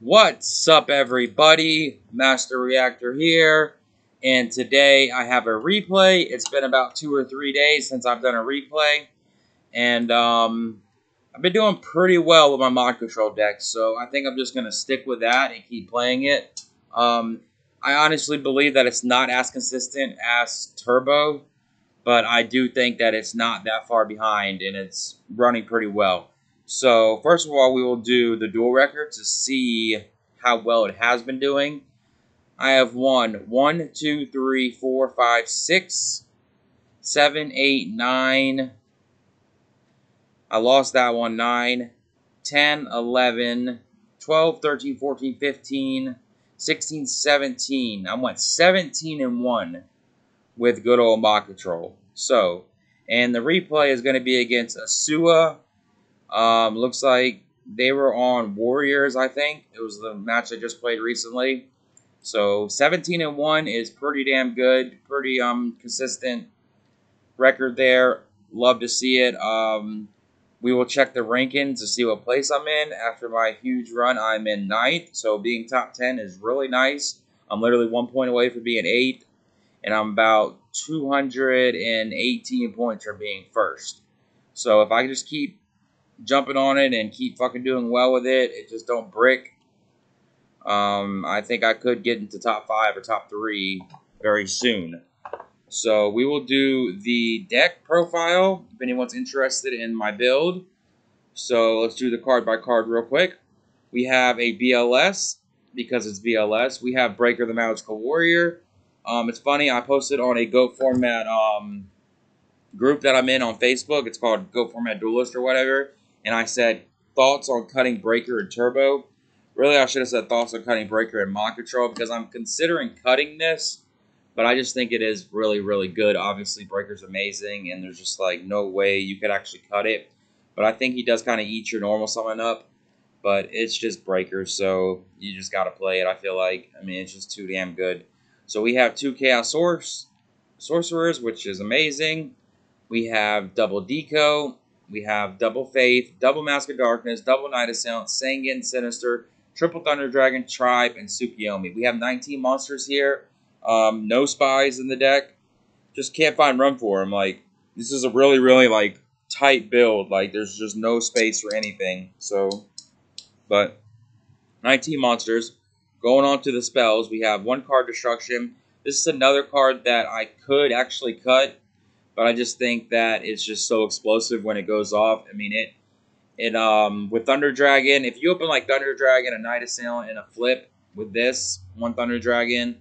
What's up, everybody? Master Reactor here, and today I have a replay. It's been about 2 or 3 days since I've done a replay, and I've been doing pretty well with my mod control deck, so I think I'm just going to stick with that and keep playing it. I honestly believe that it's not as consistent as Turbo, but I do think that it's not that far behind, and it's running pretty well. So, first of all, we will do the dual record to see how well it has been doing. I have won 1, 2, 3, 4, 5, 6, 7, 8, 9. I lost that one, 9, 10, 11, 12, 13, 14, 15, 16, 17. I went 17-1 with good old mod control. So, and the replay is going to be against Asua. Looks like they were on Warriors, I think. It was the match I just played recently. So 17-1 is pretty damn good. Pretty consistent record there. Love to see it. We will check the rankings to see what place I'm in. After my huge run, I'm in 9th. So being top 10 is really nice. I'm literally 1 point away from being 8th. And I'm about 218 points from being first. So if I just keep jumping on it and keep fucking doing well with it, it just don't brick, I think I could get into top 5 or top 3 very soon. So we will do the deck profile if anyone's interested in my build. So let's do the card by card real quick. We have a BLS because it's BLS. We have Breaker the Magical Warrior. It's funny, I posted on a Go Format group that I'm in on Facebook. It's called Go Format Duelist or whatever. And I said, thoughts on cutting Breaker and Turbo. Really, I should have said thoughts on cutting Breaker and Mod Control because I'm considering cutting this. But I just think it is really, really good. Obviously, Breaker's amazing. And there's just like no way you could actually cut it. But I think he does kind of eat your normal summon up. But it's just Breaker, so you just got to play it, I feel like. I mean, it's just too damn good. So we have 2 Chaos Sorcerers, which is amazing. We have double Deco. We have double Faith, double Mask of Darkness, double Night Assailant, Sanguine, Sinister, triple Thunder Dragon, Tribe, and Tsukiyomi. We have 19 monsters here. No spies in the deck. Just can't find room for them. Like, this is a really, really, like, tight build. Like, there's just no space for anything. So, but 19 monsters. Going on to the spells, we have 1 card Destruction. This is another card that I could actually cut, but I just think that it's just so explosive when it goes off. I mean, with Thunder Dragon, if you open like Thunder Dragon, a Night Assailant, and a flip with this 1 Thunder Dragon,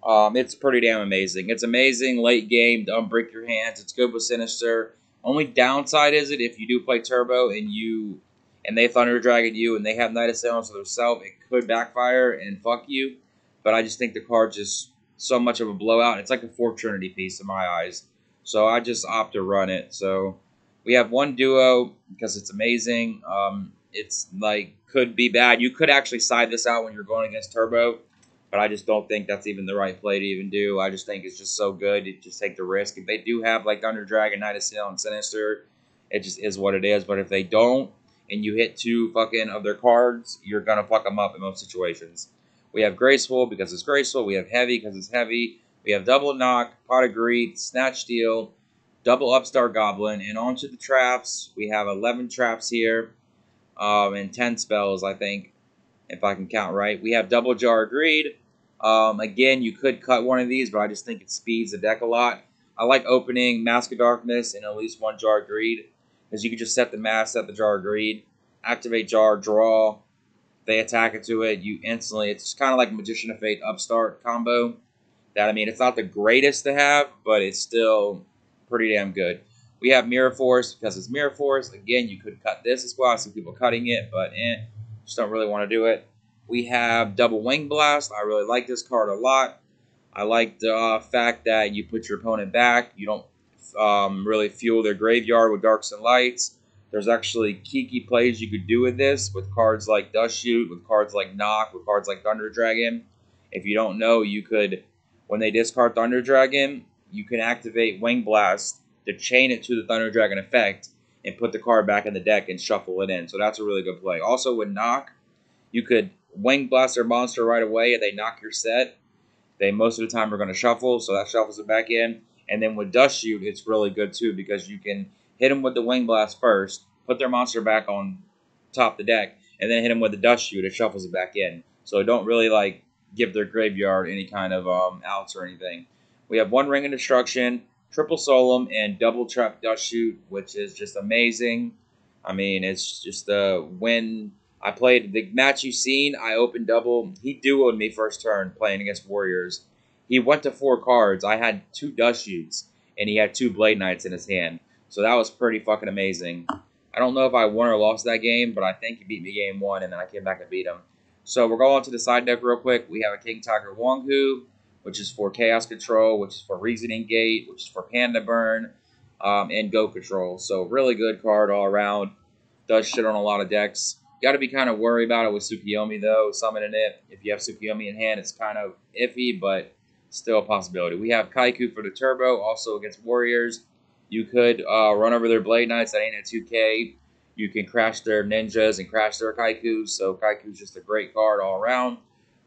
it's pretty damn amazing. It's amazing late game to unbrick your hands. It's good with Sinister. Only downside is it if you do play Turbo and they Thunder Dragon you and they have Night Assailant to themselves, it could backfire and fuck you. But I just think the card's just so much of a blowout. It's like a Fortrinity piece in my eyes. So I just opt to run it. So we have 1 duo because it's amazing. It's like could be bad. You could actually side this out when you're going against Turbo, but I just don't think that's even the right play to even do. I just think it's just so good. You just take the risk. If they do have like Thunder Dragon, Night Assailant, and Sinister, it just is what it is. But if they don't, and you hit 2 fucking of their cards, you're gonna fuck them up in most situations. We have Graceful because it's graceful. We have Heavy because it's heavy. We have Double Knock, Pot of Greed, Snatch Steal, Double Upstart Goblin, and onto the traps. We have 11 traps here, and 10 spells, I think, if I can count right. We have Double Jar of Greed. Again, you could cut one of these, but I just think it speeds the deck a lot. I like opening Mask of Darkness and at least 1 Jar of Greed, because you can just set the mask, set the Jar of Greed, activate Jar, draw. They attack into it, you instantly. It's kind of like Magician of Fate Upstart combo. That, I mean, it's not the greatest to have, but it's still pretty damn good. We have Mirror Force because it's Mirror Force. Again, you could cut this as well. I see people cutting it, but just don't really want to do it. We have Double Wing Blast. I really like this card a lot. I like the fact that you put your opponent back. You don't really fuel their graveyard with Darks and Lights. There's actually kiki plays you could do with this, with cards like Dust Shoot, with cards like Knock, with cards like Thunder Dragon. If you don't know, you could, when they discard Thunder Dragon, you can activate Wing Blast to chain it to the Thunder Dragon effect and put the card back in the deck and shuffle it in. So that's a really good play. Also with Knock, you could Wing Blast their monster right away and they knock your set, they most of the time are going to shuffle, so that shuffles it back in. And then with Dust Shoot, it's really good too because you can hit them with the Wing Blast first, put their monster back on top of the deck, and then hit them with the Dust Shoot. It shuffles it back in. So don't really like give their graveyard any kind of outs or anything. We have one Ring of Destruction, triple Solemn, and double Trap Dust Shoot, which is just amazing. I mean, it's just when I played the match you've seen, I opened double. He duoed me first turn playing against Warriors. He went to 4 cards. I had 2 Dust Shoots, and he had 2 Blade Knights in his hand. So that was pretty fucking amazing. I don't know if I won or lost that game, but I think he beat me game 1, and then I came back and beat him. So we're going to the side deck real quick. We have a King Tiger Wonghu, which is for Chaos Control, which is for Reasoning Gate, which is for Panda Burn, and Go Control. So really good card all around. Does shit on a lot of decks. Got to be kind of worried about it with Tsukiyomi, though, summoning it. If you have Tsukiyomi in hand, it's kind of iffy, but still a possibility. We have Kaiku for the Turbo, also against Warriors. You could run over their Blade Knights. That ain't at 2K. You can crash their Ninjas and crash their Kaikus, so Kaiku's just a great card all around.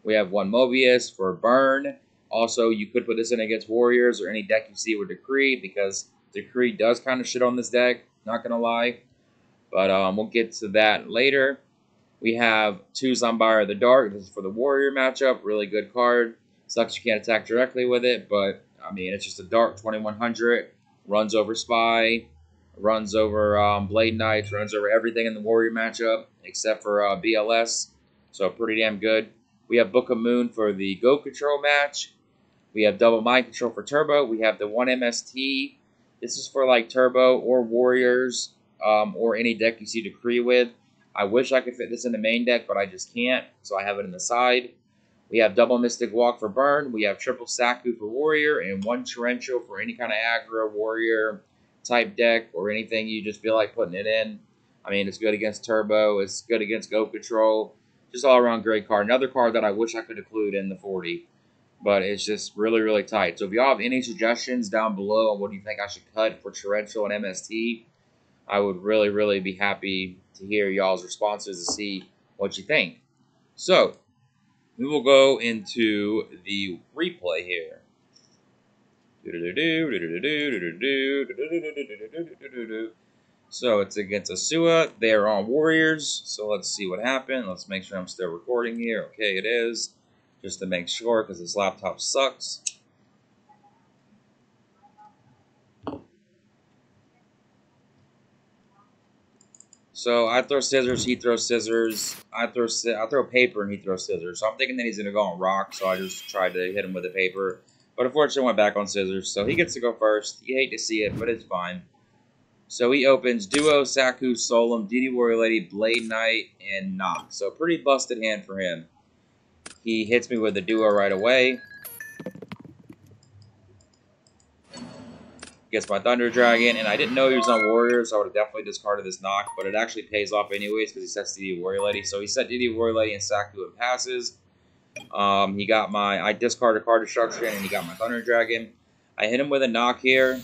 We have one Mobius for Burn. Also, you could put this in against Warriors or any deck you see with Decree, because Decree does kind of shit on this deck, not going to lie. But we'll get to that later. We have 2 Zombire of the Dark. This is for the Warrior matchup. Really good card. Sucks you can't attack directly with it, but, I mean, it's just a Dark 2100. Runs over Spy. Runs over Blade Knights. Runs over everything in the Warrior matchup, except for BLS. So pretty damn good. We have Book of Moon for the Go Control match. We have Double Mind Control for Turbo. We have the 1 MST. This is for, like, Turbo or Warriors. Or any deck you see Decree with. I wish I could fit this in the main deck, but I just can't, so I have it in the side. We have double Mystic Walk for Burn. We have triple Saku for Warrior, and 1 Torrential for any kind of aggro Warrior type deck, or anything you just feel like putting it in. I mean, it's good against Turbo. It's good against Go Control. Just all around great card. Another card that I wish I could include in the 40. But it's just really, really tight. So if y'all have any suggestions down below on what do you think I should cut for Torrential and MST, I would really, really be happy to hear y'all's responses to see what you think. So, we will go into the replay here. So, it's against Asua. They are on Warriors. So, let's see what happened. Let's make sure I'm still recording here. Okay, it is. Just to make sure, because this laptop sucks. So I throw scissors, he throws scissors. I throw paper and he throws scissors. So I'm thinking that he's gonna go on rock. So I just tried to hit him with the paper, but unfortunately went back on scissors. So he gets to go first. You hate to see it, but it's fine. So he opens Duo, Saku, Solemn, DD Warrior Lady, Blade Knight, and Knock. So pretty busted hand for him. He hits me with the Duo right away. Gets my Thunder Dragon, and I didn't know he was on Warriors, so I would have definitely discarded this Knock, but it actually pays off anyways because he sets DD Warrior Lady. So he set DD Warrior Lady and Saku and passes. He got my, I discarded card destruction, and he got my Thunder Dragon. I hit him with a Knock here,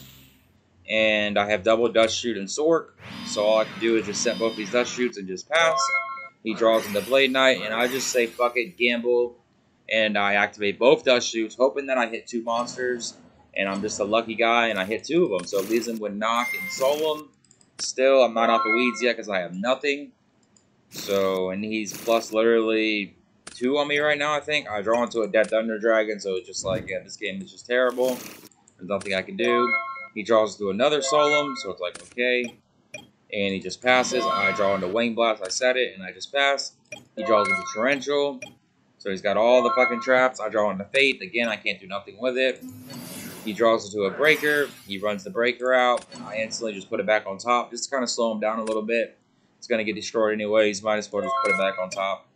and I have double Dust Shoot and Sork, so all I can do is just set both these Dust Shoots and just pass. He draws into Blade Knight, and I just say fuck it, gamble, and I activate both Dust Shoots, hoping that I hit 2 monsters. And I'm just a lucky guy, and I hit 2 of them. So it leaves him with Knock and Solemn. Still, I'm not out the weeds yet because I have nothing. So, and he's plus literally 2 on me right now, I think. I draw into a Dead Thunder Dragon, so it's just like, yeah, this game is just terrible. There's nothing I can do. He draws to another Solemn, so it's like, okay. And he just passes. I draw into Wing Blast. I set it, and I just pass. He draws into Torrential. So he's got all the fucking traps. I draw into Fate. Again, I can't do nothing with it. He draws into a breaker. He runs the breaker out. I instantly just put it back on top, just to kind of slow him down a little bit. It's going to get destroyed anyways. Might as well just put it back on top.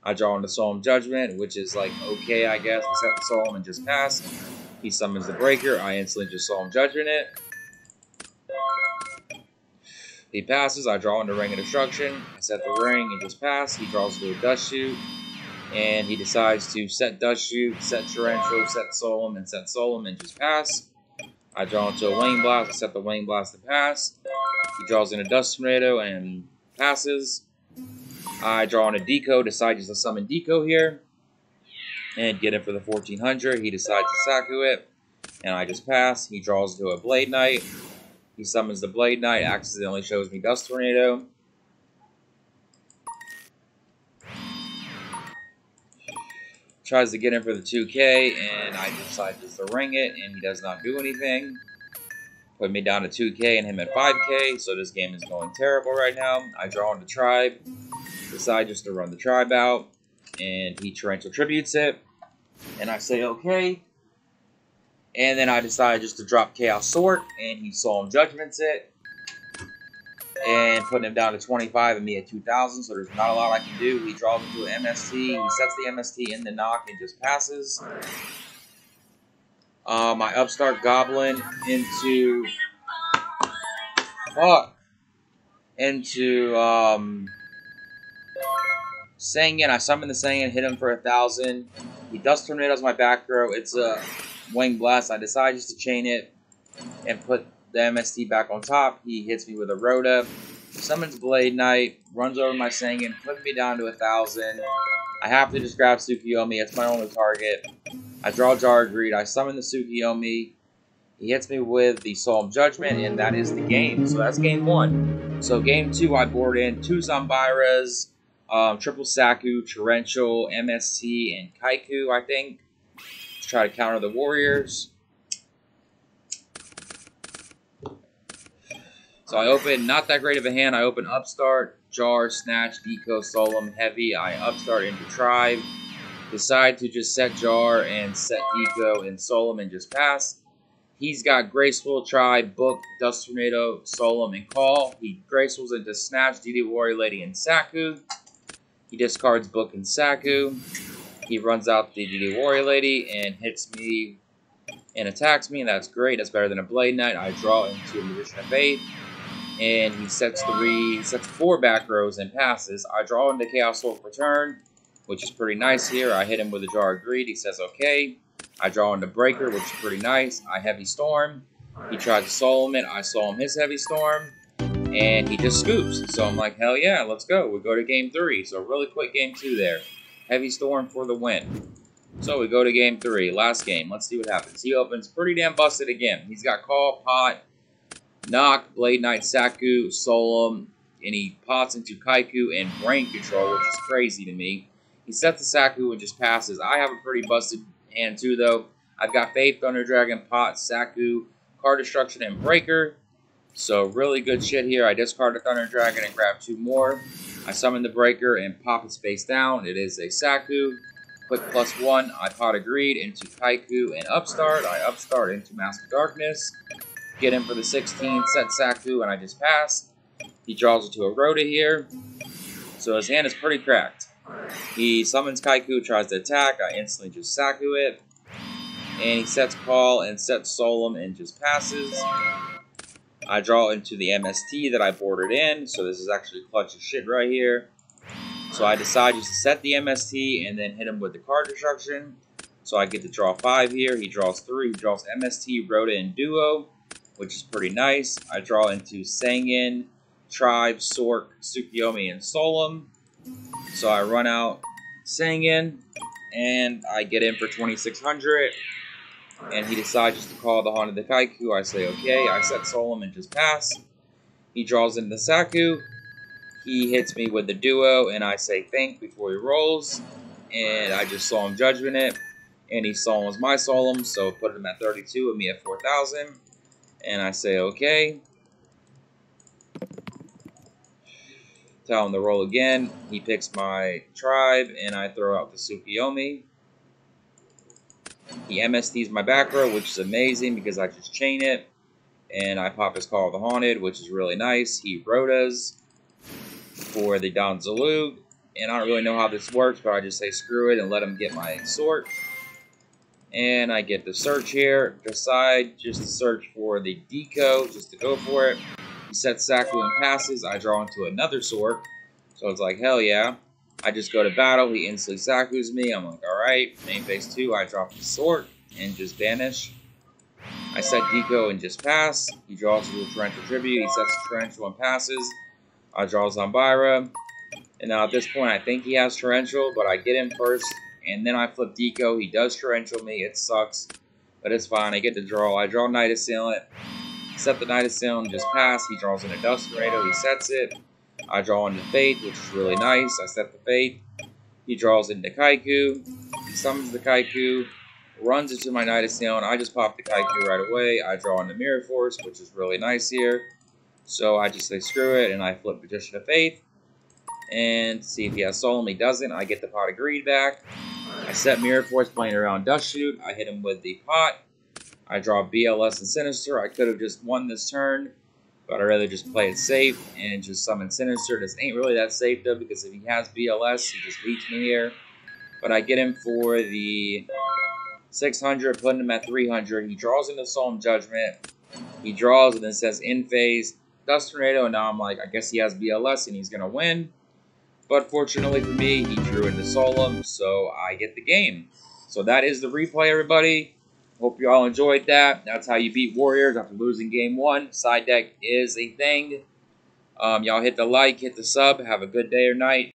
I draw into Solemn Judgment, which is like, okay, I guess. I set the Solemn and just pass. He summons the breaker. I instantly just Solemn Judgment it. He passes. I draw into Ring of Destruction. I set the ring and just pass. He draws into a Dust Shoot. And he decides to set Dust Shoot, set Torrential, set Solemn, and set Solemn, and just pass. I draw into a Wing Blast, I set the Wing Blast to pass. He draws in a Dust Tornado and passes. I draw on a Deco, decide just to summon Deco here. And get him for the 1400. He decides to Saku it. And I just pass. He draws to a Blade Knight. He summons the Blade Knight, accidentally shows me Dust Tornado. Tries to get him for the 2K, and I decide just to ring it, and he does not do anything. Put me down to 2K and him at 5K, so this game is going terrible right now. I draw on the Tribe, decide just to run the Tribe out, and he Torrential Tributes it, and I say okay. And then I decide just to drop Chaos Sword, and he Solemn Judgments it, and putting him down to 25 and me at 2,000, so there's not a lot I can do. He draws into an MST, he sets the MST in the knock and just passes. My Upstart Goblin into Sangan. I summon the Sangan, hit him for 1,000. He Dust Tornadoes my back row. It's a Wing Blast. I decide just to chain it and put the MST back on top. He hits me with a Rhoda. Summons Blade Knight. Runs over my Sangan. Puts me down to 1,000. I have to just grab Tsukiyomi. It's my only target. I draw Jar of Greed. I summon the Tsukiyomi. He hits me with the Solemn Judgment, and that is the game. So that's game 1. So game 2, I board in 2 Zambiras, triple Saku, Torrential, MST, and Kaiku, I think. Let's try to counter the Warriors. So I open, not that great of a hand. I open Upstart, Jar, Snatch, Deco, Solemn, Heavy. I Upstart into Tribe. Decide to just set Jar and set Deco and Solemn and just pass. He's got Graceful, Tribe, Book, Dust Tornado, Solemn, and Call. He Gracefuls into Snatch, DD Warrior Lady, and Saku. He discards Book and Saku. He runs out the DD Warrior Lady and hits me and attacks me, and that's great. That's better than a Blade Knight. I draw into a Magician of Faith, and he sets 4 back rows and passes. I draw into Chaos Soul for turn, which is pretty nice here. I hit him with a Jar of Greed. He says okay. I draw into Breaker, which is pretty nice. I Heavy Storm. He tries to Solemn it. I Solemn his Heavy Storm, and he just scoops. So I'm like, hell yeah, let's go. We go to game 3. So really quick game 2 there. Heavy Storm for the win. So we go to game 3, last game. Let's see what happens. He opens pretty damn busted again. He's got Call, Pot, Knock, Blade Knight, Saku, Solemn, and he pots into Kaiku and Brain Control, which is crazy to me. He sets the Saku and just passes. I have a pretty busted hand too, though. I've got Faith, Thunder Dragon, Pot, Saku, Card Destruction, and Breaker. So really good shit here. I discard the Thunder Dragon and grab 2 more. I summon the Breaker and pop his face down. It is a Saku. Quick +1. I Pot of Greed into Kaiku and Upstart. I Upstart into Mask of Darkness. Get him for the 16. Set Saku and I just pass. He draws it to a Rhoda here. So his hand is pretty cracked. He summons Kaiku, tries to attack. I instantly just Saku it. And he sets Call and sets Solemn and just passes. I draw into the MST that I boarded in. So this is actually clutch as shit right here. So I decide just to set the MST and then hit him with the Card Destruction. So I get to draw 5 here. He draws 3. He draws MST, Rhoda, and Duo, which is pretty nice. I draw into Sangan, Tribe, Sork, Tsukiyomi, and Solemn. So I run out Sangan, and I get in for 2,600. And he decides just to call the Haunted the Kaiku. I say okay. I set Solemn and just pass. He draws into the Saku. He hits me with the Duo, and I say think before he rolls. And I just Solemn Judgment it. And he Solemns my Solemn, so put him at 32 and me at 4,000. And I say okay. Tell him to roll again. He picks my Tribe, and I throw out the Tsukiyomi. He MSTs my back row, which is amazing because I just chain it. And I pop his Call of the Haunted, which is really nice. He Rhodas for the Don Zalug. And I don't really know how this works, but I just say screw it and let him get my sort. And I get the search here. Decide just to search for the Deco, just to go for it. He sets Saku and passes. I draw into another sword. So it's like, hell yeah. I just go to battle. He instantly Sakus me. I'm like, alright. Main phase 2. I drop the sword and just vanish. I set Deco and just pass. He draws to a Torrential Tribute. He sets the Torrential and passes. I draw Zambira. And now at this point, I think he has torrential, but I get him first, and then I flip Deco. He does torrential me. It sucks, but it's fine. I get to draw. I draw Night Assailant. Set the Night Assailant, just pass. He draws in a Dust Tornado. He sets it. I draw into Fate, which is really nice. I set the Fate. He draws into Kaiku. He summons the Kaiku. Runs into my Night Assailant. I just pop the Kaiku right away. I draw into Mirror Force, which is really nice here. So I just say screw it, and I flip Magician of Faith. And see if he has Solemn. He doesn't. I get the Pot of Greed back. I set Mirror Force playing around Dust Shoot. I hit him with the Pot. I draw BLS and Sinister. I could have just won this turn, but I'd rather just play it safe and just summon Sinister. This ain't really that safe, though, because if he has BLS, he just beats me here. But I get him for the 600, putting him at 300. He draws into Solemn Judgment. He draws and then says in phase Dust Tornado, and now I'm like, I guess he has BLS and he's going to win. But fortunately for me, he drew into Solemn, so I get the game. So that is the replay, everybody. Hope you all enjoyed that. That's how you beat Warriors after losing game 1. Side deck is a thing. Y'all hit the like, hit the sub. Have a good day or night.